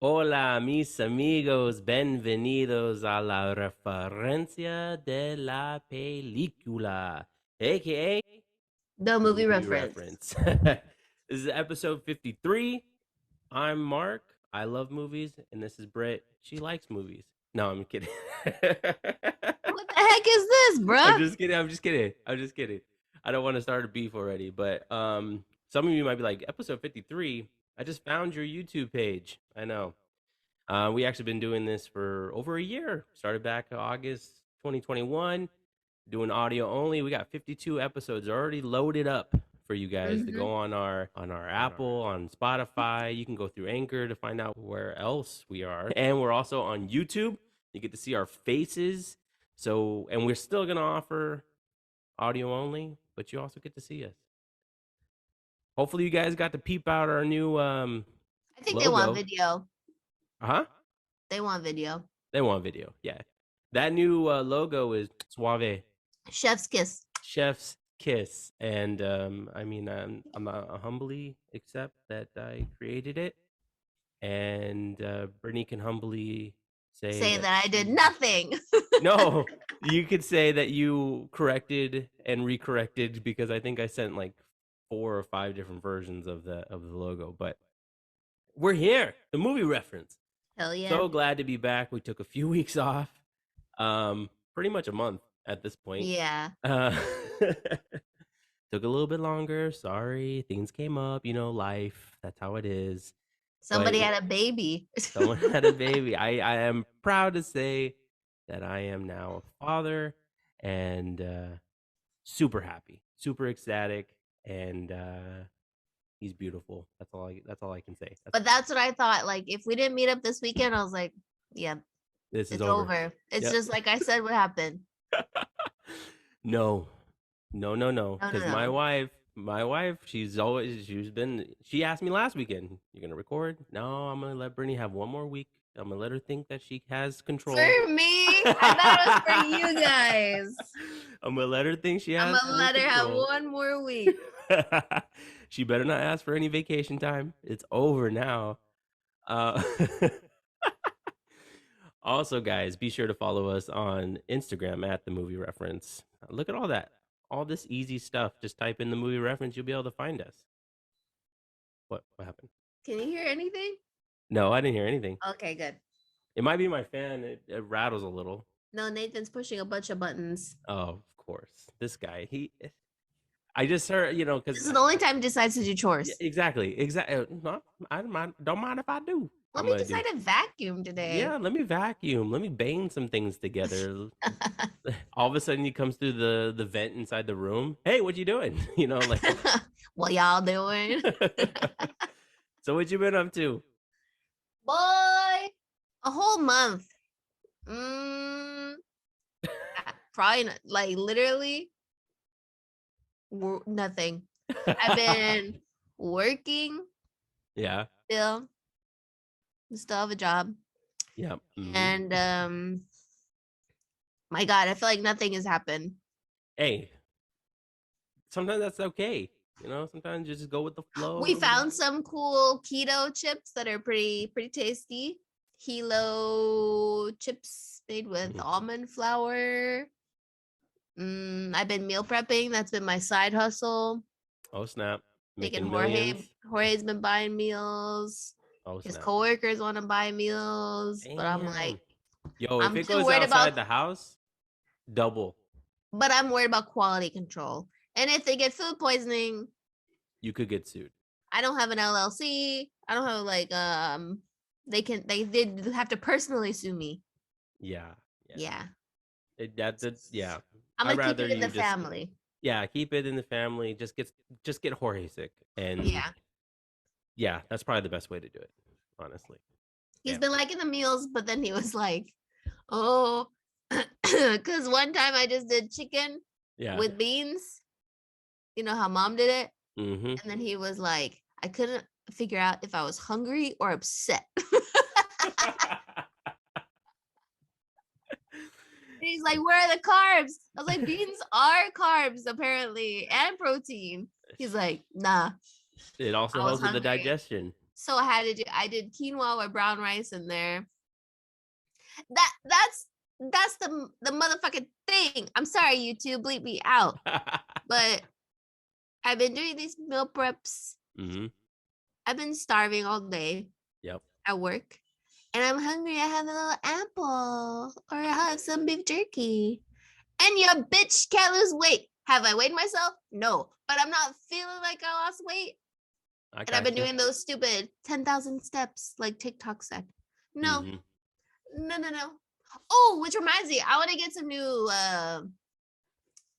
Hola, mis amigos, bienvenidos a la referencia de la película, aka The movie movie reference. reference. This is episode 53. I'm Mark. I love movies, and this is Britt. She likes movies. No, I'm kidding. What the heck is this, I'm bruh? just kidding. I'm just kidding. I don't want to start a beef already, but some of you might be like, episode 53. I just found your YouTube page. I know. We actually been doing this for over a year. Started back in August 2021, doing audio only. We got 52 episodes already loaded up for you guys to go Mm-hmm. on our Apple, on Spotify. You can go through Anchor to find out where else we are, and we're also on YouTube. You get to see our faces. So, and we're still gonna offer audio only, but you also get to see us. Hopefully, you guys got to peep out our new I think they want logo. video. Huh? They want video. They want video. Yeah. That new logo is Suave Chef's kiss. Chef's Kiss. And I'm humbly accept that I created it. And Brittany can humbly say Say that that I did nothing. no, you could say that you corrected and recorrected because I think I sent like 4 or 5 different versions of the logo. But we're here, the movie reference. Hell yeah. So glad to be back. We took a few weeks off, pretty much a month at this point. Yeah. Uh, took a little bit longer. Sorry, things came up. You know, life. That's how it is. But Somebody had a baby. someone had a baby. I am proud to say that I am now a father and super happy, super ecstatic, and he's beautiful. That's all I can say. But that's what I thought. Like, if we didn't meet up this weekend, I was like, yeah, This is it's over. over. It's Yep. just like I said what happened. No, no, No, no, because no. my wife, she asked me last weekend, "You gonna record?" No, I'm gonna let Brittany have one more week. I'm gonna let her think that she has control. For me, I thought it was for you guys. I'm gonna let her think she I'm has gonna full let her have control. one more week. She better not ask for any vacation time. It's over now. Uh, Also, guys, be sure to follow us on Instagram at the movie reference. Look at all that. All this easy stuff. Just type in the movie reference, you'll be able to find us. What happened? Can you hear anything? No, I didn't hear anything. Okay, good. It might be my fan. It rattles a little. No, Nathan's pushing a bunch of buttons. Oh, of course. This guy, I just heard, This because is the only time he decides to do chores. exactly. No, don't mind if I do. Let I'm me gonna do. decide to vacuum today. Yeah, let me vacuum. Let me bang some things together. All of a sudden, he comes through the vent inside the room. Hey, what you doing? Like. What y'all doing? So what you been up to? Boy, a whole month. Mm, probably not, like literally nothing. I've been working Yeah. still, have a job. Yeah. And my God, I feel like nothing has happened. Hey, sometimes that's okay. Sometimes you just go with the flow. We found some cool keto chips that are pretty tasty. Kilo chips made with almond flour. I've been meal prepping. That's been my side hustle. Oh snap! Making Making millions. Jorge's been buying meals. Oh His snap! coworkers want to buy meals, but I'm like, Damn. Yo, if I'm it too goes worried about. outside the house, double. But I'm worried about quality control. And if they get food poisoning, You could get sued. I don't have an LLC. I don't have like they did have to personally sue me. Yeah. Yeah. Yeah. I'm I'd gonna keep rather it in you the just family. yeah keep it in the family. Just get Jorge sick, and Yeah. yeah, that's probably the best way to do it. Honestly. He's Yeah. been liking the meals, but then he was like, oh, because one time I just did chicken Yeah. with beans. You know how mom did it? Mm-hmm. And then he was like, I couldn't figure out if I was hungry or upset. He's like, where are the carbs? I was like, beans are carbs, apparently, and protein. He's like, nah. It also I was helps with the hungry. digestion. So I did quinoa with brown rice in there. That's the motherfucking thing. I'm sorry, YouTube, bleep me out. But I've been doing these meal preps. Mm-hmm. I've been starving all day. Yep. At work. And I'm hungry. I have a little apple. Or I have some beef jerky. And your bitch can't lose weight. Have I weighed myself? No. But I'm not feeling like I lost weight. And I've been doing those stupid 10,000 steps like TikTok said. No. No. Oh, which reminds me, I want to get some new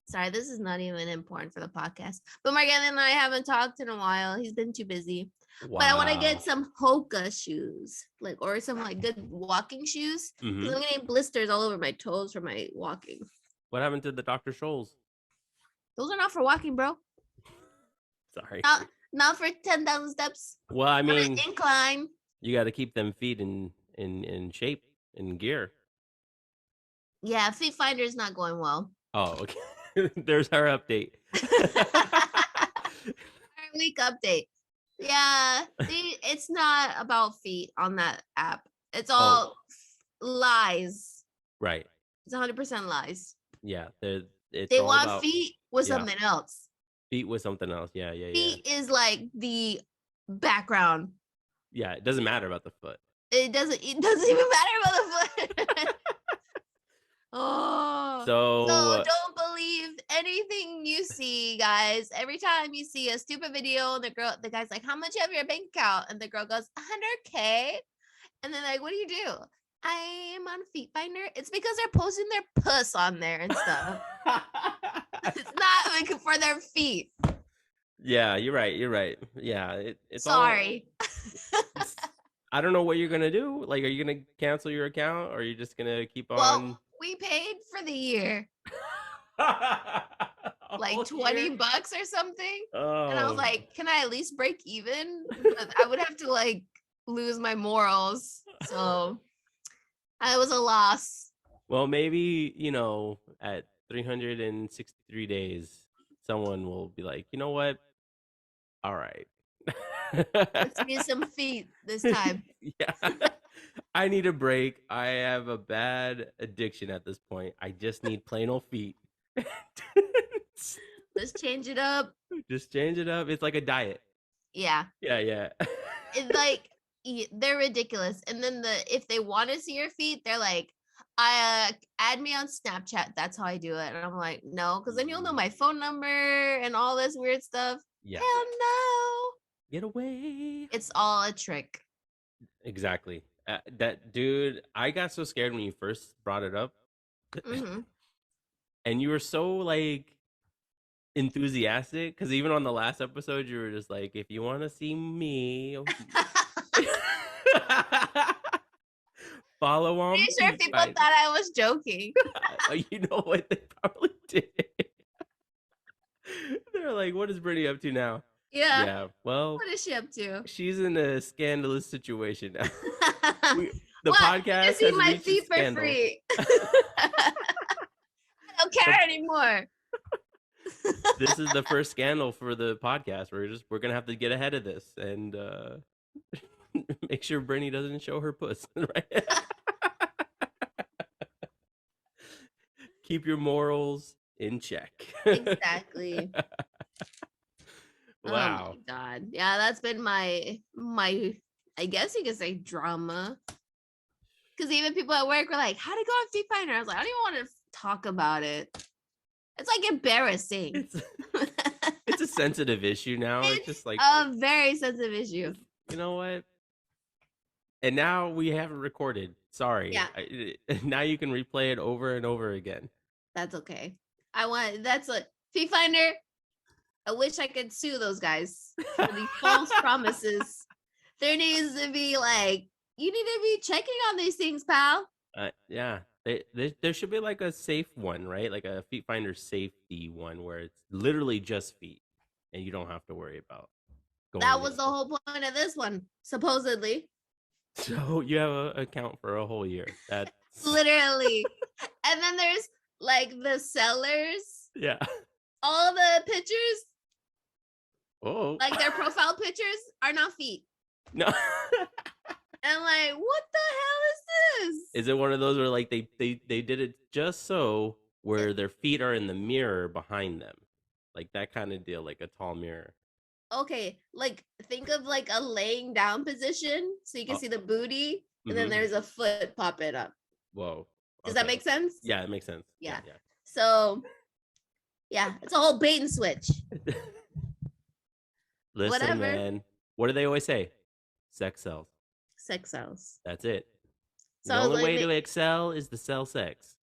sorry, this is not even important for the podcast. But Morgan and I haven't talked in a while. He's been too busy. Wow. But I want to get some Hoka shoes, like, or some like good walking shoes. Because I'm getting blisters all over my toes from my walking. What happened to the Dr. Scholl's? Those are not for walking, bro. Sorry. Not for 10,000 steps. Well, I mean, incline. You got to keep them feet in shape, in gear. Yeah, Feet Finder is not going well. Oh, okay. There's our update. Our week update. Yeah, it's not about feet on that app. It's all lies. Right. It's 100% lies. Yeah, they want about, feet with something else. Feet with something else. Yeah. Feet is like the background. Yeah, it doesn't matter about the foot. It doesn't even matter about the foot. Oh, so don't believe anything you see, guys. Every time you see a stupid video and the guy's like, how much you have in your bank account? And the girl goes, 100K. And then like, what do you do? I am on Feet Finder. It's because they're posting their puss on there and stuff. It's not like for their feet. Yeah, you're right. Yeah, it's sorry. I don't know what you're gonna do. Like, are you gonna cancel your account, or are you just gonna keep on? We paid for the year. Like $20 or something. Oh. And I was like, can I at least break even? But I would have to like lose my morals. So it was a loss. Well, maybe, at 363 days, someone will be like, you know what? All right. Let's get some feet this time. Yeah. I need a break. I have a bad addiction at this point. I just need plain old feet. Let's change it up. Just change it up. It's like a diet. Yeah. Yeah. It's like they're ridiculous. And then if they want to see your feet, they're like, add me on Snapchat. That's how I do it. And I'm like, no, because then you'll know my phone number and all this weird stuff. Yeah. Hell no. Get away. It's all a trick. Exactly. That dude, I got so scared when you first brought it up. And you were so like enthusiastic, because even on the last episode you were just like, if you want to see me, follow on. Pretty sure people thought I was joking. You know what, they probably did. They're like, what is Brittany up to now? Yeah. Well, what is she up to? She's in a scandalous situation now. The podcast has see my feet for free. I don't care anymore. This is the first scandal for the podcast. We're gonna have to get ahead of this and make sure Brittany doesn't show her puss. Right? Keep your morals in check. Exactly. Wow. Oh my God. Yeah, that's been my I guess you could say drama. Because even people at work were like, how'd it go on Feet Finder? I was like, I don't even want to talk about it. It's like embarrassing. It's a sensitive issue now. It's just like a very sensitive issue. You know what? And now we have it recorded. Sorry. Yeah. Now you can replay it over and over again. That's okay. That's a Feet Finder. I wish I could sue those guys for the false promises. There needs to be like, you need to be checking on these things, pal. Yeah. There should be like a safe one, right? Like a Feet Finder safety one where it's literally just feet and you don't have to worry about going. That was the whole point of this one, supposedly. So you have an account for a whole year. That's literally. And then there's like the sellers. Yeah. All the pictures. Oh. Like their profile pictures are not feet. No. And like, what the hell is this? Is it one of those where like they did it just so Eh, where their feet are in the mirror behind them, like that kind of deal, like a tall mirror? Okay, like think of like a laying down position so you can Oh, see the booty, and then mm-hmm. there's a foot popping up. Whoa. Does that Okay. make sense? Yeah, it makes sense. Yeah. Yeah, So yeah, it's a whole bait and switch. yeah. Listen, Whatever. man. What do they always say? Sex sells. Sex sells. That's it. So The I was only like, way to excel is to sell sex.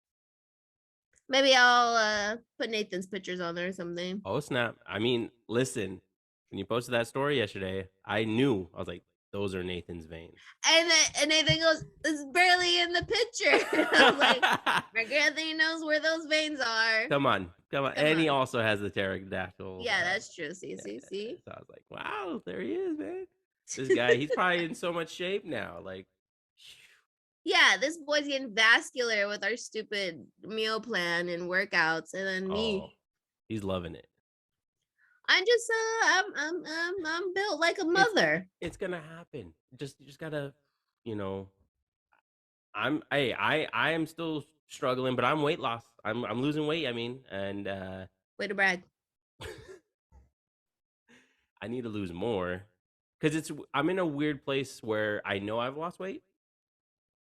maybe I'll put Nathan's pictures on there or something. Oh snap! I mean, listen. When you posted that story yesterday, I knew. I was like, those are Nathan's veins. And Nathan goes, it's barely in the picture. I was like, my Anthony knows where those veins are. Come on. Come And he on. also has the pterodactyl. Yeah, that's true. See. So I was like, wow, there he is, man. This guy, he's probably in so much shape now. Like, Yeah, this boy's getting vascular with our stupid meal plan and workouts, and then oh, me. he's loving it. I'm just I'm built like a mother. It's gonna happen. You just gotta, you know. I am still struggling, but I'm weight loss. I'm losing weight. I mean, and Way to brag. I need to lose more because I'm in a weird place where I know I've lost weight,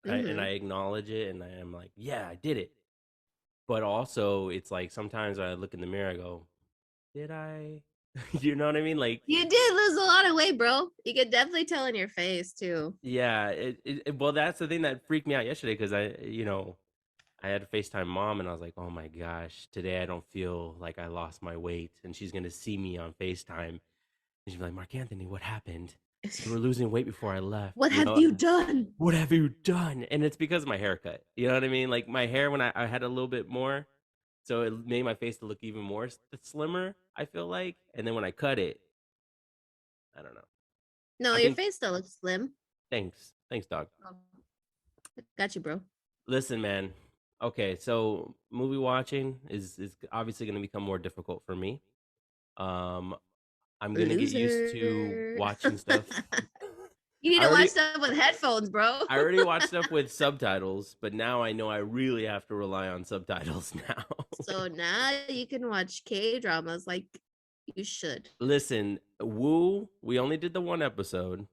and I acknowledge it, and I'm like, yeah, I did it. But also, it's like sometimes I look in the mirror, I go, did I? You know what I mean? Like, You did lose a lot of weight, bro. You could definitely tell in your face too. yeah. Well, that's the thing that freaked me out yesterday because I had to FaceTime mom and I was like, oh my gosh, today I don't feel like I lost my weight. And she's going to see me on FaceTime. And she's like, Mark Anthony, what happened? You were losing weight before I left. What have you done? What have you done? And it's because of my haircut. You know what I mean? Like my hair, when I had a little bit more, so it made my face to look even more slimmer, I feel like. And then when I cut it, I don't know. No, I your mean, face still looks slim. thanks. Thanks, dog. Oh, got you, bro. Listen, man. Okay, so movie watching is obviously going to become more difficult for me. Um, I'm gonna get used to Loser. watching stuff. You need I to already, watch stuff with headphones, bro. I already watch stuff with subtitles, but now I know I really have to rely on subtitles now. So now you can watch K dramas like you should. Listen, Woo, we only did the one episode,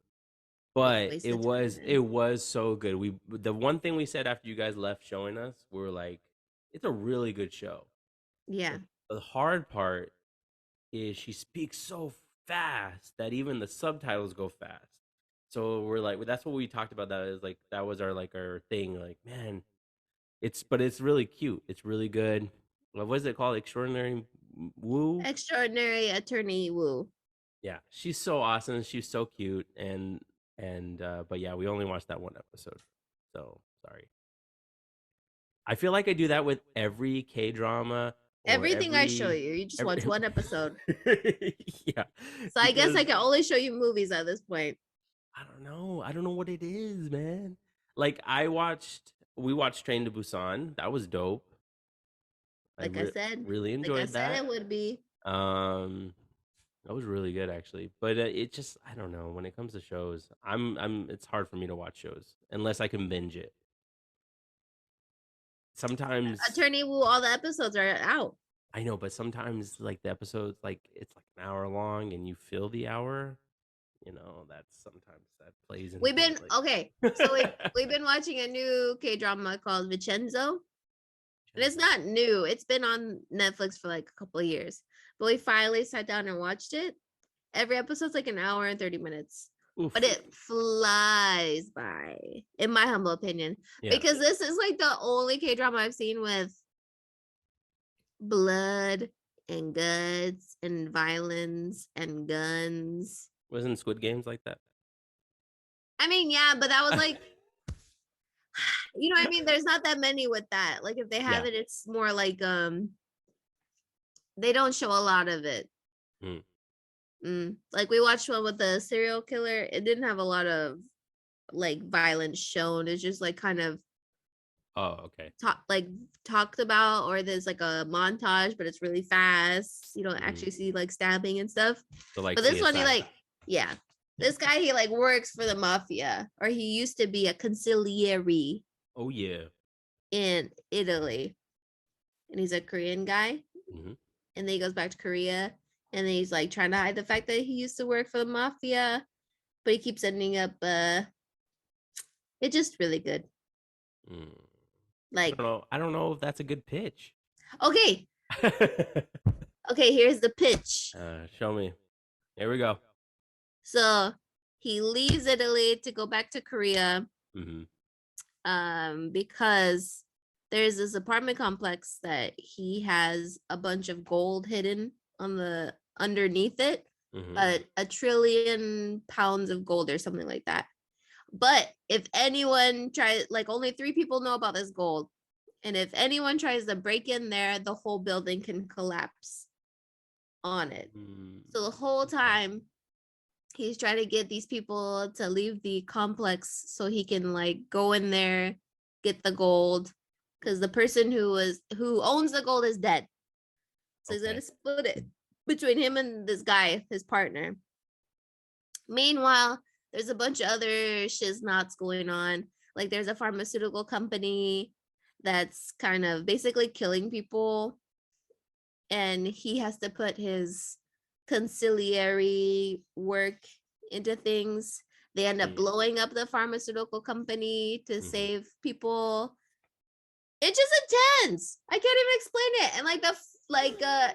but Waste it of time, was man. it was so good. The one thing we said after you guys left showing us, we were like, it's a really good show. Yeah. The hard part is she speaks so fast that even the subtitles go fast. So we're like, that's what we talked about. That is like that was our thing. Like, man, but it's really cute. It's really good. What is it called? Extraordinary Woo. Extraordinary Attorney Woo. Yeah, she's so awesome. She's so cute, and but yeah, we only watched that one episode. So sorry. I feel like I do that with every K drama or Everything I show you, you just watch one episode. Yeah. So I guess I can only show you movies at this point. I don't know. I don't know what it is, man. Like we watched Train to Busan. That was dope. Like I said, really like I enjoyed said that. it would be. That was really good actually. But it just I don't know, when it comes to shows, it's hard for me to watch shows unless I can binge it. Sometimes Attorney Woo, all the episodes are out. I know, but sometimes like the episodes, like it's like an hour long and you fill the hour. That's sometimes that plays into We've been it, like... okay. So we've been watching a new K drama called Vincenzo. And it's not new. It's been on Netflix for like a couple of years. But we finally sat down and watched it. Every episode's like an hour and 30 minutes. Oof. But it flies by, in my humble opinion. Yeah. Because this is like the only K-drama I've seen with blood and guts and violence and guns. Wasn't Squid Games like that? I mean, yeah, but that was like... You know what I mean? There's not that many with that. Like if they have it, it's more like they don't show a lot of it. Like we watched one with the serial killer. It didn't have a lot of like violence shown. It's just like kind of okay. Talked about, or there's like a montage, but it's really fast. You don't actually see like stabbing and stuff. So like, but this one you like, yeah. This guy, he like works for the mafia, or he used to be a consigliere Oh yeah. in Italy, and he's a Korean guy. Hmm. And then he goes back to Korea, and then he's like trying to hide the fact that he used to work for the mafia, but he keeps ending up. It's just really good. Mm. Like, I don't know if that's a good pitch. okay, okay, here's the pitch. Show me. Here we go. So he leaves Italy to go back to Korea, Hmm. because there's this apartment complex that he has a bunch of gold hidden on the underneath it, Hmm. but £1 trillion of gold or something like that. But if anyone tries, like, only 3 people know about this gold, and if anyone tries to break in there, the whole building can collapse on it. So the whole time he's trying to get these people to leave the complex so he can like go in there, get the gold, because the person who owns the gold is dead. So he's gonna split it between him and this guy, his partner. Meanwhile, there's a bunch of other shiznots going on. Like there's a pharmaceutical company that's kind of basically killing people, and he has to put his conciliary work into things. They end up blowing up the pharmaceutical company to save people. It's just intense. I can't even explain it. And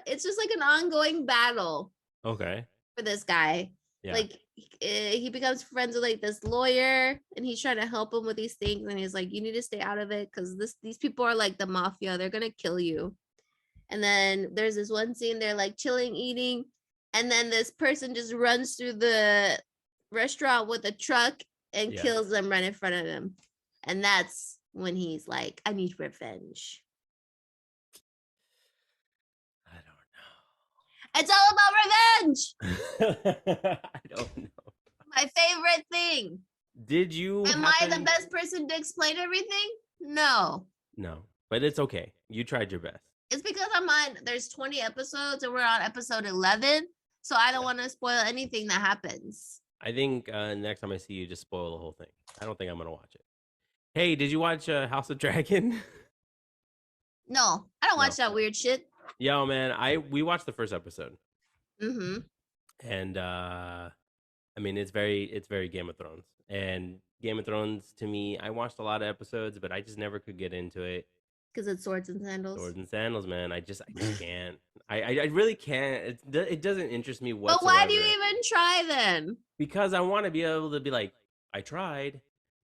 it's just like an ongoing battle. Okay. For this guy. Yeah. Like he becomes friends with like this lawyer, and he's trying to help him with these things, and he's like, you need to stay out of it because these people are like the mafia, they're gonna kill you. And then there's this one scene, they're like chilling, eating, and then this person just runs through the restaurant with a truck and kills them right in front of him. And that's when he's like, I need revenge. I don't know. It's all about revenge. I don't know. My favorite thing. Did you Am I the best person to explain everything? No. No, but it's okay. You tried your best. It's because there's 20 episodes and we're on episode 11. So I don't want to spoil anything that happens. I think next time I see you, just spoil the whole thing. I don't think I'm going to watch it. Hey, did you watch House of Dragon? No, I don't watch that weird shit. Yo, man, we watched the first episode. Mm-hmm. And I mean, it's very Game of Thrones. And Game of Thrones, to me, I watched a lot of episodes, but I just never could get into it. Because it's swords and sandals. Swords and sandals, man. I just can't. I really can't. It doesn't interest me whatsoever. But why do you even try then? Because I want to be able to be like, I tried.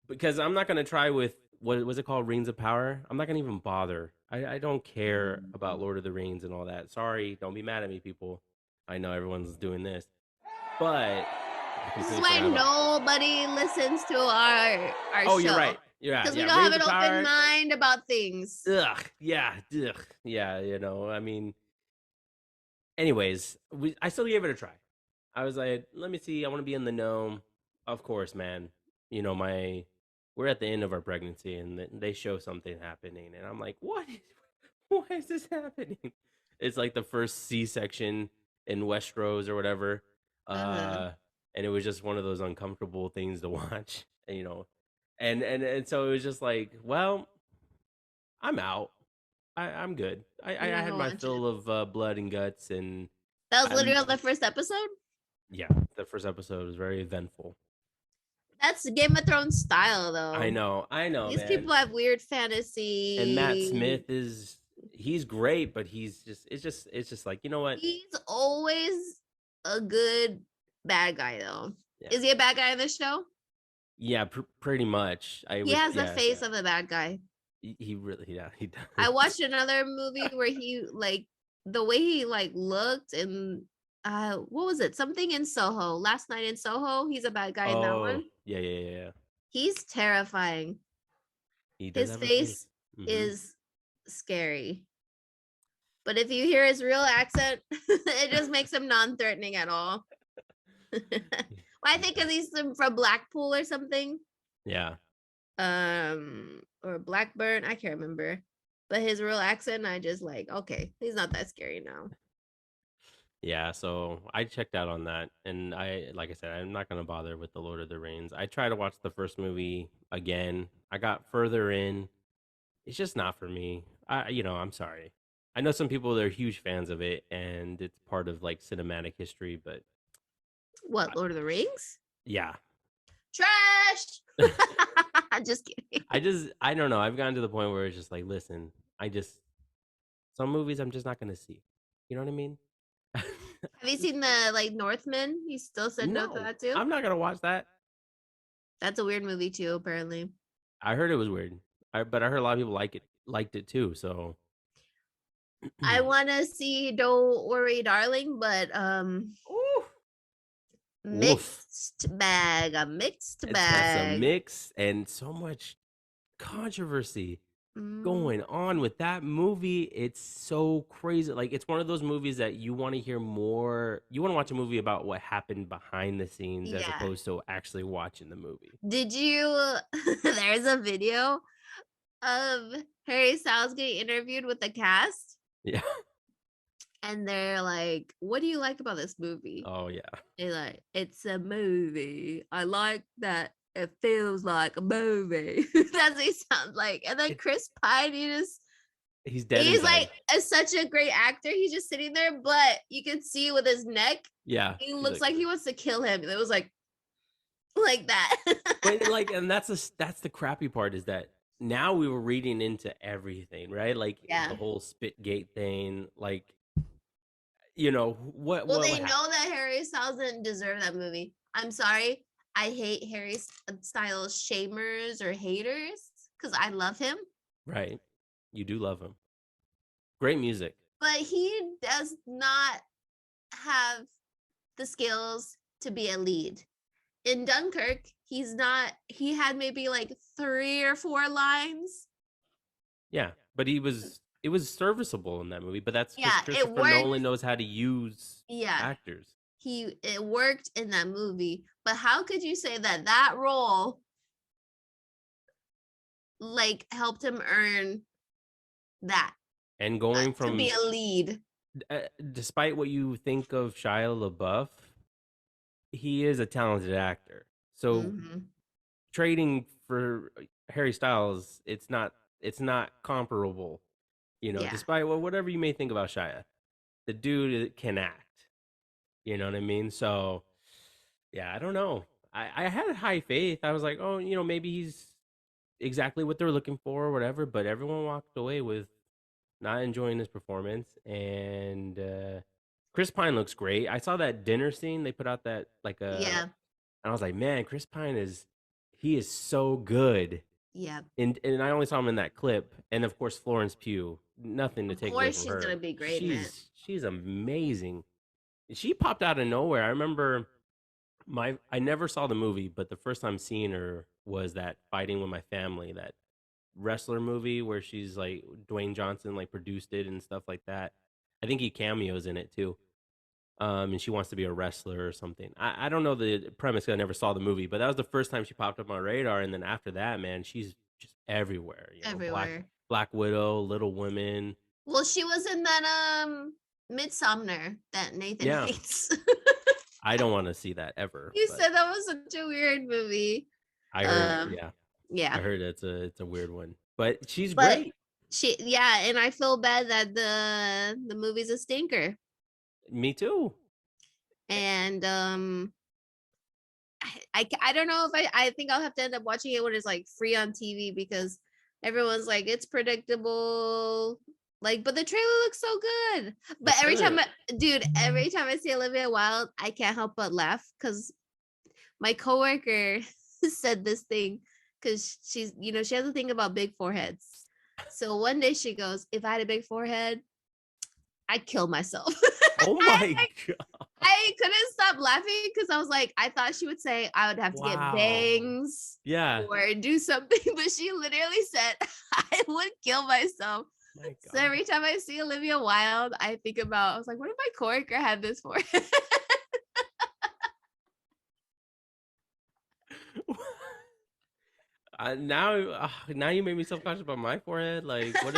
Because I'm not going to try with, what was it called? Rings of Power? I'm not going to even bother. I don't care about Lord of the Rings and all that. Sorry, don't be mad at me, people. I know everyone's doing this. But this is why nobody listens to our show. Oh, you're right. Yeah, because we don't have an open mind about things. Yeah. You know, I mean, anyways, I still gave it a try. I was like, let me see. I want to be in the know. Of course, man. You know, we're at the end of our pregnancy, and they show something happening, and I'm like, what? Why is this happening? It's like the first C-section in Westeros or whatever. And it was just one of those uncomfortable things to watch, you know. And so it was just like, well, I'm out. I'm good. I had my fill of blood and guts, and that was literally the first episode. Yeah, the first episode was very eventful. That's Game of Thrones style, though. I know. These people have weird fantasy. And Matt Smith he's great, but it's just like, you know what? He's always a good bad guy, though. Yeah. Is he a bad guy in this show? Yeah, pretty much. He has the face of a bad guy. He really, he does. I watched another movie where he, like, the way he, like, looked, and what was it? Something in Soho. Last Night in Soho. He's a bad guy in that one. Yeah. He's terrifying. His face is scary. But if you hear his real accent, it just makes him non-threatening at all. Well, I think because he's from Blackpool or something. Yeah. Or Blackburn. I can't remember. But his real accent, I just like, okay, he's not that scary now. Yeah, so I checked out on that, and like I said, I'm not gonna bother with the Lord of the Rings. I tried to watch the first movie again. I got further in. It's just not for me. I'm sorry. I know some people that are huge fans of it, and it's part of like cinematic history, but What, I, Lord of the Rings? yeah, Trash. Just kidding. I don't know. I've gotten to the point where it's just like, listen, some movies I'm just not gonna see. You know what I mean? Have you seen the like Northman? You still said no to No, that too? I'm not gonna watch that. That's a weird movie too, apparently. I heard it was weird. But I heard a lot of people liked it too. So I want to see Don't Worry Darling, but Ooh, woof. mixed bag, a mixed It's a bag. mix and so much controversy Mm, going on with that movie. It's so crazy. Like it's one of those movies that you want to hear more. You want to watch a movie about what happened behind the scenes as yeah. opposed to actually watching the movie. Did you there's a video of Harry Styles getting interviewed with the cast Yeah. and they're like, "What do you like about this movie?" Oh yeah. They're like, "It's a movie. I like that it feels like a movie." That's what he sounds like. And then It, Chris Pine, he's dead he's inside. like such a great actor. He's just sitting there, but you can see with his neck, Yeah. he He's looks like, like he wants to kill him. It was like that. but like, and that's the crappy part is that now we were reading into everything, right? Like Yeah. the whole Spitgate thing. Like, what Well, what they what happened, know that Harry Styles didn't deserve that movie. I'm sorry. I hate Harry Styles shamers or haters because I love him, right? You do love him. Great music. but he does not have the skills to be a lead. In Dunkirk, he had maybe like 3 or 4 lines. Yeah, but it was serviceable in that movie. But that's because Yeah, it Christopher worked. Nolan knows how to use Yeah, actors. it worked in that movie. But how could you say that that role like helped him earn that And going to be from, a lead? despite what you think of Shia LaBeouf, he is a talented actor. So Mm-hmm. trading for Harry Styles, it's not comparable. Yeah. Despite whatever you may think about Shia, the dude can act. You know what I mean? So yeah, I don't know. I had high faith. I was like, oh, maybe he's exactly what they're looking for or whatever. But everyone walked away with not enjoying his performance. And Chris Pine looks great. I saw that dinner scene. They put out that like Yeah. and I was like, man, Chris Pine he is so good. Yeah. And I only saw him in that clip. And of course, Florence Pugh, nothing to Of take away course from she's gonna her. be great in it. She's amazing. She popped out of nowhere. I remember I never saw the movie, but the first time seeing her was that Fighting with My Family, that wrestler movie where she's like Dwayne Johnson like produced it and stuff like that. I think he cameos in it too. And she wants to be a wrestler or something. I don't know the premise 'cause I never saw the movie, but that was the first time she popped up on my radar. And then after that, man, she's just everywhere. Everywhere. Black Widow, Little Women. Well, she was in that Midsummer that Nathan Yeah, hates. I don't want to see that ever. You But said that was such a weird movie. I heard, Um, yeah, I yeah. heard it's a weird one. But she's But great. yeah, and I feel bad that the movie's a stinker. Me too. And I don't know if I think I'll have to end up watching it when it's like free on TV because everyone's like it's predictable. Like, but the trailer looks so good. The But trailer. every time I see Olivia Wilde, I can't help but laugh because my coworker said this thing because she has a thing about big foreheads. So one day she goes, "If I had a big forehead, I'd kill myself." Oh I my god! I couldn't stop laughing because I was like, I thought she would say I would have to get Wow. bangs Yeah. or do something, but she literally said I would kill myself. My So god. every time I see Olivia Wilde, I think about I was like, what if my coworker had this for? Now you made me self conscious about my forehead. Like, what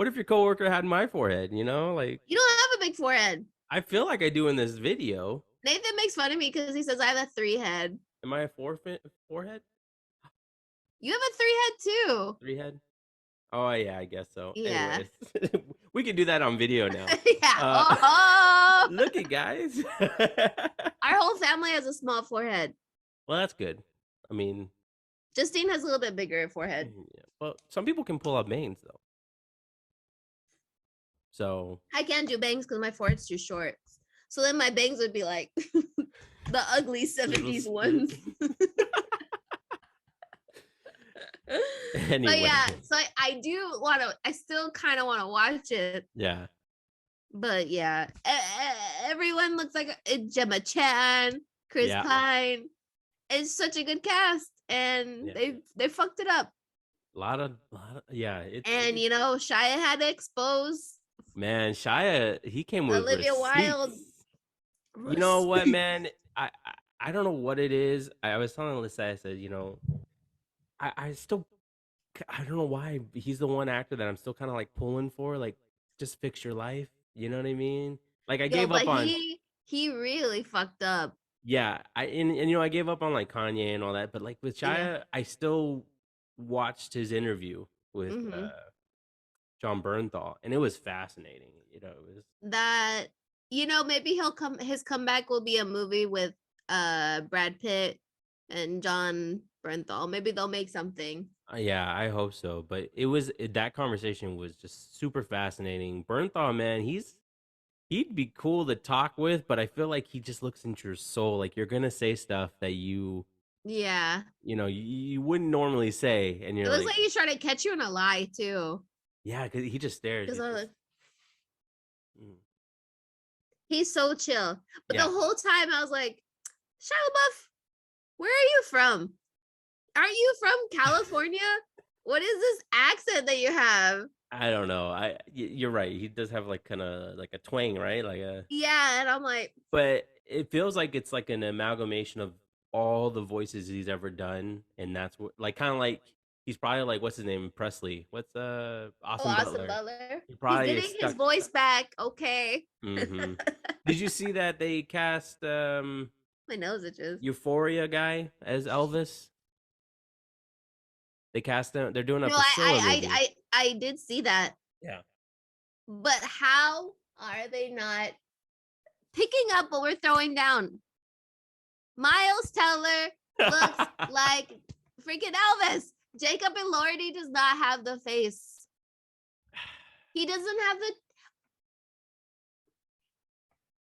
if your coworker had my forehead? Like, You don't have a big forehead. I feel like I do in this video. Nathan makes fun of me because he says I have a 3 head. Am I a forehead? You have a 3 head too. 3 head? Oh yeah, I guess so. Yeah. Anyways, we can do that on video now. Yeah. Uh, Oh. look at guys. Our whole family has a small forehead. Well, that's good. I mean, Justine has a little bit bigger forehead. yeah. Well, some people can pull up bangs though. So I can't do bangs because my forehead's too short. So then my bangs would be like the ugly 70s ones. anyway. But yeah, so I do want to, I still kind of want to watch it. Yeah. But yeah, everyone looks like Gemma Chan, Chris Pine. It's such a good cast, and they fucked it up. A lot of yeah. And you know, Shia had to expose. Man, Shia, he came with Olivia receipts. Wilde. You know what, man? I don't know what it is. I was telling Alyssa, I said, you know, I still, I don't know why he's the one actor that I'm still kind of like pulling for. Like, just fix your life. You know what I mean? Like, I gave up on. He really fucked up. Yeah, and you know, I gave up on like Kanye and all that, but like with Shia, I still watched his interview with John Bernthal, and it was fascinating. You know, it was that, you know, maybe his comeback will be a movie with Brad Pitt and John Bernthal. Maybe they'll make something. Yeah, I hope so. But that conversation was just super fascinating. Bernthal, man, he'd be cool to talk with, but I feel like he just looks into your soul. Like, you're gonna say stuff that you know, you wouldn't normally say, and you're it looks like he's trying to catch you in a lie too. Yeah, because he just stares. He's so chill. But the whole time I was like, Shia LaBeouf, where are you from? Aren't you from California? What is this accent that you have? I don't know. You're right. He does have like kind of like a twang, right? Like yeah, and I'm like, but it feels like it's like an amalgamation of all the voices he's ever done, and that's what, like, kind of like he's probably like, what's his name, Presley? What's Austin Butler? He probably he's getting his voice back. Okay. Mm-hmm. Did you see that they cast my nose itches. Euphoria guy as Elvis? They cast him. They're doing a Priscilla movie. I did see that. Yeah. But how are they not picking up what we're throwing down? Miles Teller looks like freaking Elvis. Jacob Elordi does not have the face. He doesn't have the.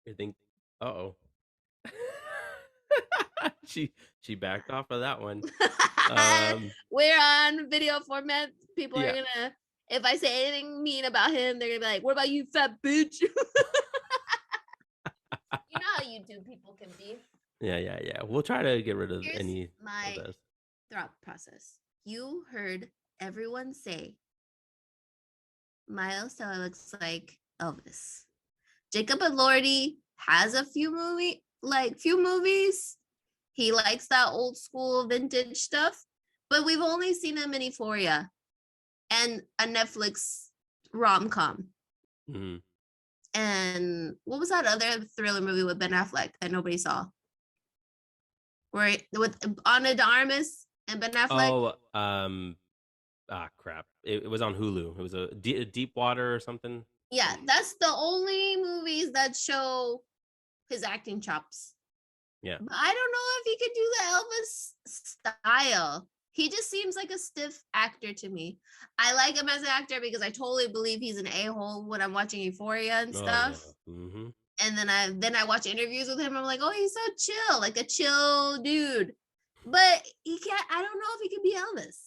I think. Uh-oh. she backed off of that one. We're on video format. People are gonna, if I say anything mean about him, they're gonna be like, "What about you, fat bitch?" You know how YouTube people can be. Yeah. We'll try to get rid of any my of those. Thought process. You heard everyone say Miles Teller looks like Elvis. Jacob Elordi has a few movies. He likes that old school vintage stuff, but we've only seen him in Euphoria and a Netflix rom-com. Mm-hmm. And what was that other thriller movie with Ben Affleck that nobody saw? Where with Ana de Armas and Ben Affleck? Crap. It was on Hulu. It was a Deep Water or something. Yeah, that's the only movies that show his acting chops. Yeah. But I don't know if he could do the Elvis style. He just seems like a stiff actor to me. I like him as an actor because I totally believe he's an a-hole when I'm watching Euphoria and stuff. Yeah. Mm-hmm. And then I watch interviews with him. I'm like, oh, he's so chill, like a chill dude. But he can't. I don't know if he could be Elvis.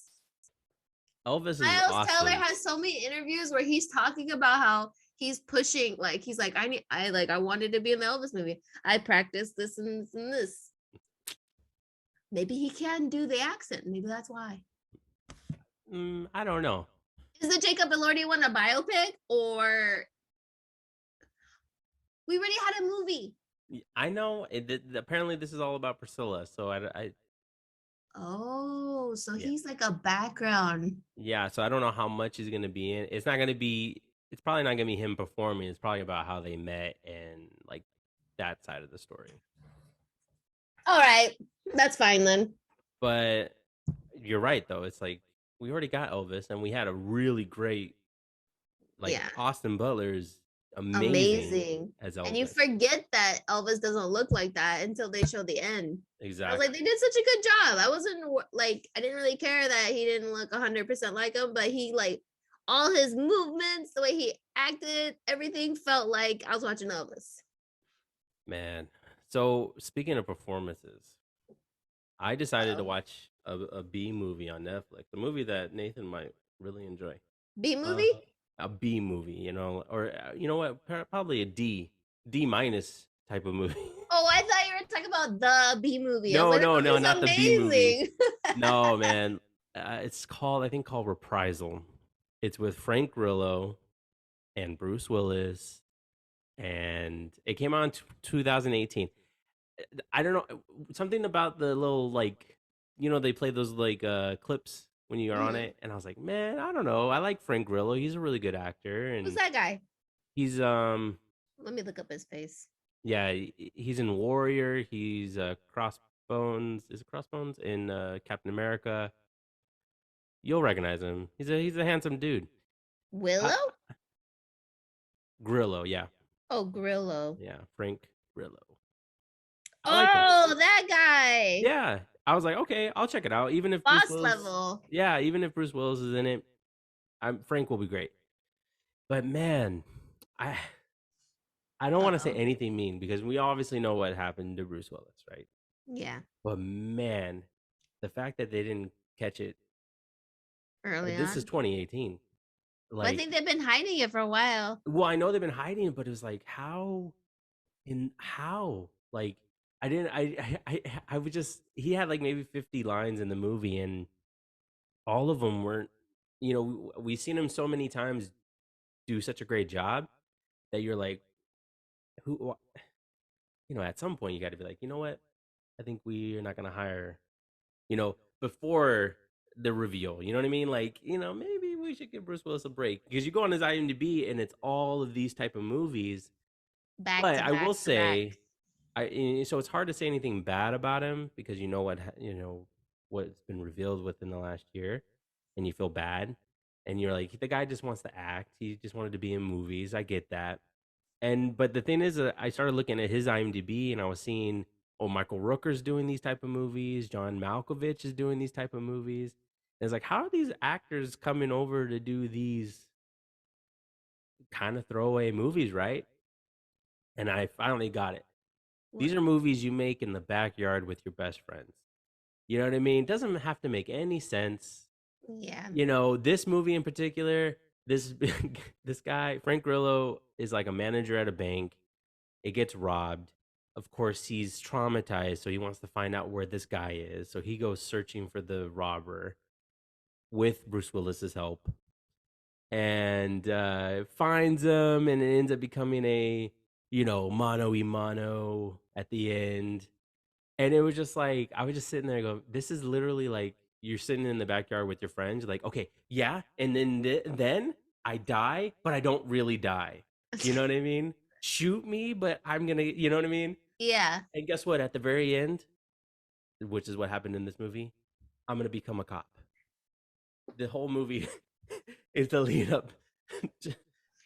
Elvis is Miles awesome. Teller has so many interviews where he's talking about how he's pushing, like he's like, I wanted to be in the Elvis movie. I practiced this and this and this. Maybe he can do the accent. Maybe that's why. I don't know. Is the Jacob Elordi one a biopic, or we already had a movie? I know. Apparently, this is all about Priscilla. So Oh, so he's like a background. Yeah, so I don't know how much he's going to be in. It's not going to be it's probably not gonna be him performing. It's probably about how they met and like that side of the story. All right, that's fine then. But you're right though. It's like we already got Elvis, and we had a really great like Yeah, Austin Butler is amazing amazing. as And you Elvis. forget that Elvis doesn't look like that until they show the end. I was like, Exactly. they did such a good job. I wasn't like, I didn't really care that he didn't look 100% like him, but he like all his movements, the way he acted, everything felt like I was watching Elvis. Man. So speaking of performances, I decided to Oh, watch a B movie on Netflix, a movie that Nathan might really enjoy. B Uh, movie? a B movie, or you know what, probably a D minus type of movie. Oh, I thought you were talking about the B movie. I was No, like, that no, no, movie's not the B movie. amazing. No, man. It's called, I think, called Reprisal. It's with Frank Grillo and Bruce Willis, and it came out in 2018. I don't know, something about the little like, they play those like clips when you are on Mhm. it, and I was like, man, I don't know. I like Frank Grillo. He's a really good actor, Who's and that guy? he's Let me look up his face. yeah, he's in Warrior. He's Crossbones. Is it Crossbones in Captain America? You'll recognize him. He's a handsome dude. I, Willow? Grillo, yeah, Oh, Grillo. yeah, Frank Grillo. I like him. Oh, that guy. Yeah, I was like, okay, I'll check it out. Even if Bruce Boss Willis, level. yeah, even if Bruce Willis is in it, Frank will be great. But man, I I don't want to say Uh-oh. anything mean because we obviously know what happened to Bruce Willis, right? Yeah, But man, the fact that they didn't catch it. early This is on. 2018. Well, I Like, think they've been hiding it for a while. well, I know they've been hiding it, but it was like, how? Like, I didn't. I would just. He had like maybe 50 lines in the movie, and all of them weren't. We've seen him so many times do such a great job that you're like, who? At some point you got to be like, you know what? I think we're not gonna hire. Before the reveal. You know what I mean? Like, maybe we should give Bruce Willis a break because you go on his IMDb and it's all of these type of movies. Back But to I will back to back. say, so it's hard to say anything bad about him because you know what's been revealed within the last year, and you feel bad, and you're like, the guy just wants to act. He just wanted to be in movies. I get that. But the thing is, I started looking at his IMDb, and I was seeing, oh, Michael Rooker's doing these type of movies. John Malkovich is doing these type of movies. And it's like, how are these actors coming over to do these kind of throwaway movies, right? And I finally got it. These What? are movies you make in the backyard with your best friends. You know what I mean? It doesn't have to make any sense. Yeah. This movie in particular, this this guy Frank Grillo is like a manager at a bank. It gets robbed. Of course, he's traumatized, so he wants to find out where this guy is. So he goes searching for the robber with Bruce Willis's help, and finds him, and it ends up becoming a mano y mano at the end. And it was just like, I was just sitting there going, this is literally like you're sitting in the backyard with your friends, like, okay, yeah, and then I die, but I don't really die. You know what I mean? Shoot me, but I'm gonna, you know what I mean? Yeah. And guess what? At the very end, which is what happened in this movie, I'm gonna become a cop. The whole movie is the lead up to,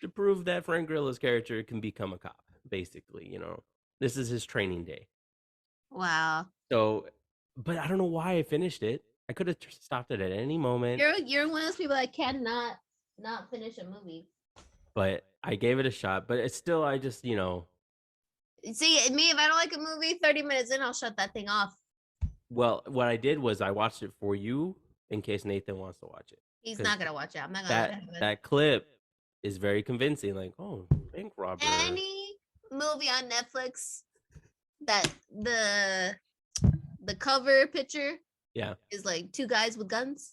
to prove that Frank Grillo's character can become a cop. Basically, this is his training day. Wow. So, but I don't know why I finished it. I could have stopped it at any moment, You're one of those people that cannot not finish a movie. but I gave it a shot. But it's still, I just, See, me, if I don't like a movie, 30 minutes in, I'll shut that thing off. well, what I did was I watched it for you in case Nathan wants to watch it. He's Because not gonna watch it. I'm not gonna let that it happen. that clip is very convincing. Like, oh, bank robber. Any movie on Netflix that the cover picture Yeah. is like two guys with guns.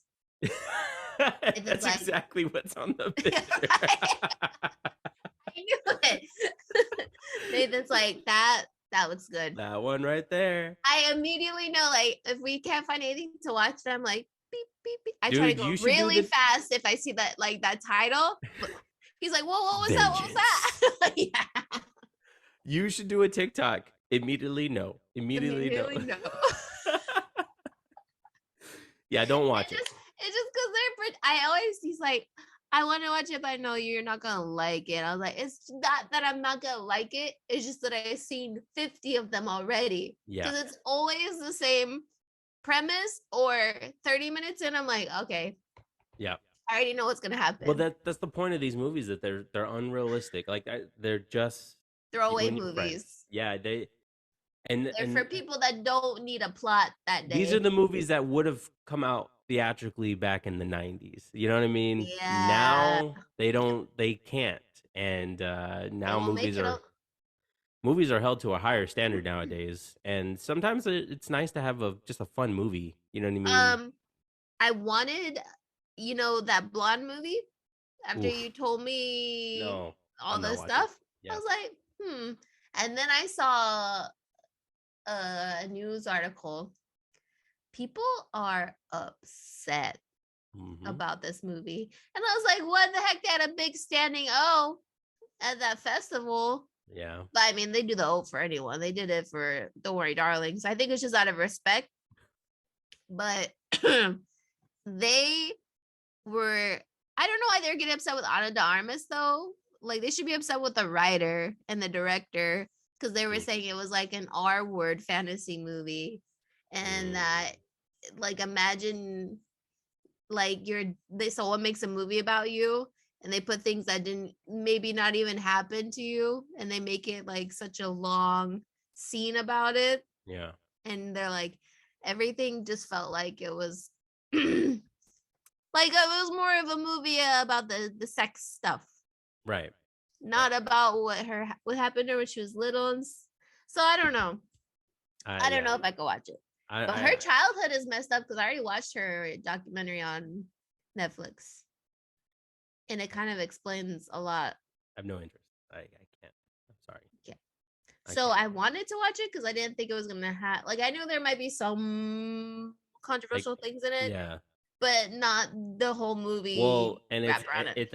That's like- exactly what's on the picture. I knew it. Nathan's like, that looks good. That one right there. I immediately know, like, if we can't find anything to watch, then I'm like, beep, beep, beep. I try to Dude, go you should do really the- fast if I see that, like, that title. He's like, whoa, what was that? What was Vengeance. that? Like, yeah. You should do a TikTok. Immediately no. Immediately no. Immediately no. Yeah, don't watch it. It's just because he's like, I want to watch it, but I know you're not gonna like it. I was like, it's not that I'm not gonna like it. It's just that I've seen 50 of them already. Yeah. Because it's always the same premise, or 30 minutes in, I'm like, okay. Yeah. I already know what's gonna happen. Well, that's the point of these movies, that they're unrealistic. Like they're just throwaway movies. Yeah, they're for people that don't need a plot that day. These are the movies that would have come out theatrically back in the 90s. You know what I mean? Yeah. Now they can't. And now movies are held to a higher standard nowadays. And sometimes it's nice to have just a fun movie. You know what I mean? I wanted, that blonde movie. After you told me all the stuff, I was like, And then I saw a news article. People are upset about this movie. And I was like, what the heck? They had a big standing O at that festival. Yeah. But I mean, they do the O for anyone. They did it for Don't Worry, Darling. So I think it's just out of respect. But they were, I don't know why they're getting upset with Ana de Armas, though. Like, they should be upset with the writer and the director, because they were saying it was like an R-word fantasy movie. And that, like, imagine, like, someone makes a movie about you, and they put things that didn't maybe not even happen to you, and they make it like such a long scene about it. Yeah. And they're like, everything just felt like it was like it was more of a movie about the sex stuff. Right. Not about what happened to her when she was little. And so I don't know. I don't know if I could watch it. But her childhood is messed up, because I already watched her documentary on Netflix. And it kind of explains a lot. I have no interest. I can't. I'm sorry. Yeah. So I wanted to watch it because I didn't think it was going to have, like, I knew there might be some controversial things in it. Yeah. But not the whole movie. Well, and I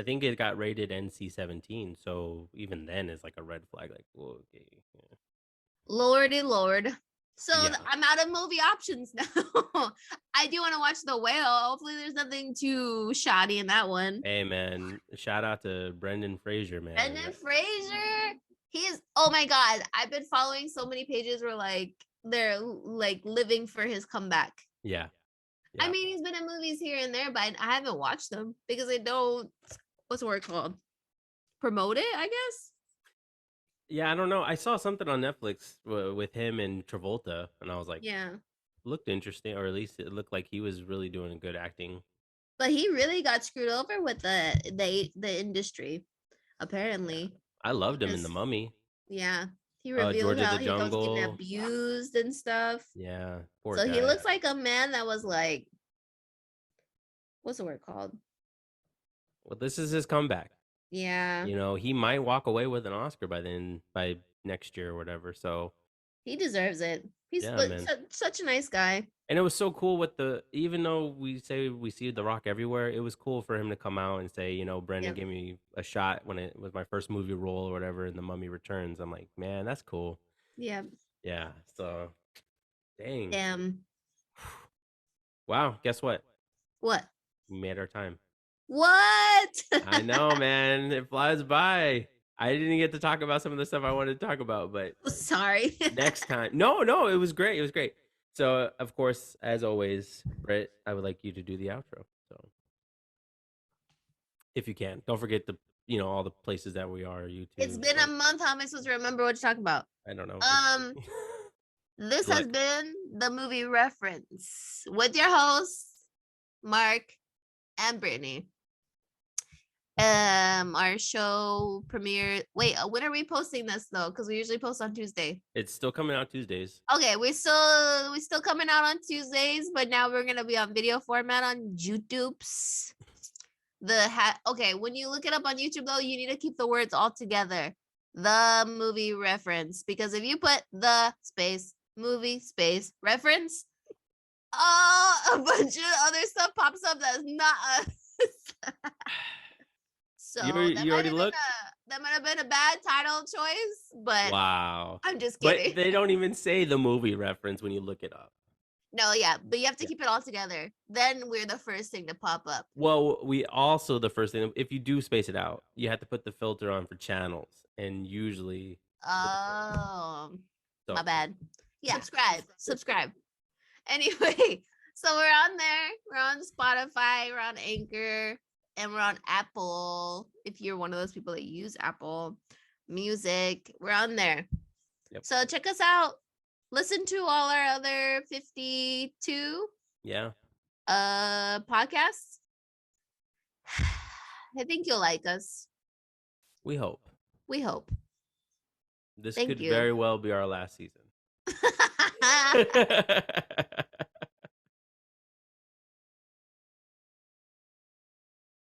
think it got rated NC-17, so even then it's like a red flag. Like, well, okay, yeah. Lordy Lord. So I'm out of movie options now. I do want to watch The Whale. Hopefully there's nothing too shoddy in that one. Hey, man, shout out to Brendan Fraser, man. Brendan Fraser. Oh my God. I've been following so many pages where like they're like living for his comeback. Yeah. I mean, he's been in movies here and there, but I haven't watched them because they don't, what's the word called? Promote it, I guess? Yeah, I don't know. I saw something on Netflix with him and Travolta, and I was like, yeah, looked interesting, or at least it looked like he was really doing good acting. But he really got screwed over with the industry, apparently. I loved him in The Mummy. Yeah. He revealed how he was getting abused and stuff. Yeah. So guy. He looks like a man that was like, what's the word called? Well, this is his comeback. Yeah. You know, he might walk away with an Oscar by next year or whatever. So he deserves it. He's such a nice guy. And it was so cool even though we see The Rock everywhere, it was cool for him to come out and say, you know, Brendan gave me a shot when it was my first movie role or whatever in The Mummy Returns. I'm like, man, that's cool. Yeah. Yeah. So, dang. Damn. Wow. Guess what? What? We made our time. What? I know, man. It flies by. I didn't get to talk about some of the stuff I wanted to talk about, but sorry. Next time. No, it was great. It was great. So, of course, as always, Britt, I would like you to do the outro. So, if you can, don't forget all the places that we are. YouTube. It's been a month. How am I supposed to remember what you're talking about? I don't know. This has been the Movie Reference with your hosts, Mark and Brittany. Our show premiere. Wait, when are we posting this though? Because we usually post on Tuesday. It's still coming out Tuesdays. Okay, we're still coming out on Tuesdays, but now we're gonna be on video format on YouTube's. Okay, when you look it up on YouTube though, you need to keep the words all together. The Movie Reference, because if you put the space movie space reference, a bunch of other stuff pops up that's not us. So You already looked? that might have been a bad title choice, but Wow. I'm just But kidding. they don't even say the movie reference when you look it up. No, yeah, but you have to Yeah. keep it all together. Then we're the first thing to pop up. Well, we also the first thing, if you do space it out, you have to put the filter on for channels, and usually they're the first. Oh, my So bad. Yeah, subscribe. Anyway, so we're on there. We're on Spotify. We're on Anchor, and we're on Apple. If you're one of those people that use Apple Music, we're on there. Yep. So check us out. Listen to all our other 52 yeah, podcasts. I think you'll like us. we hope We hope. this Thank could you. very well be our last season.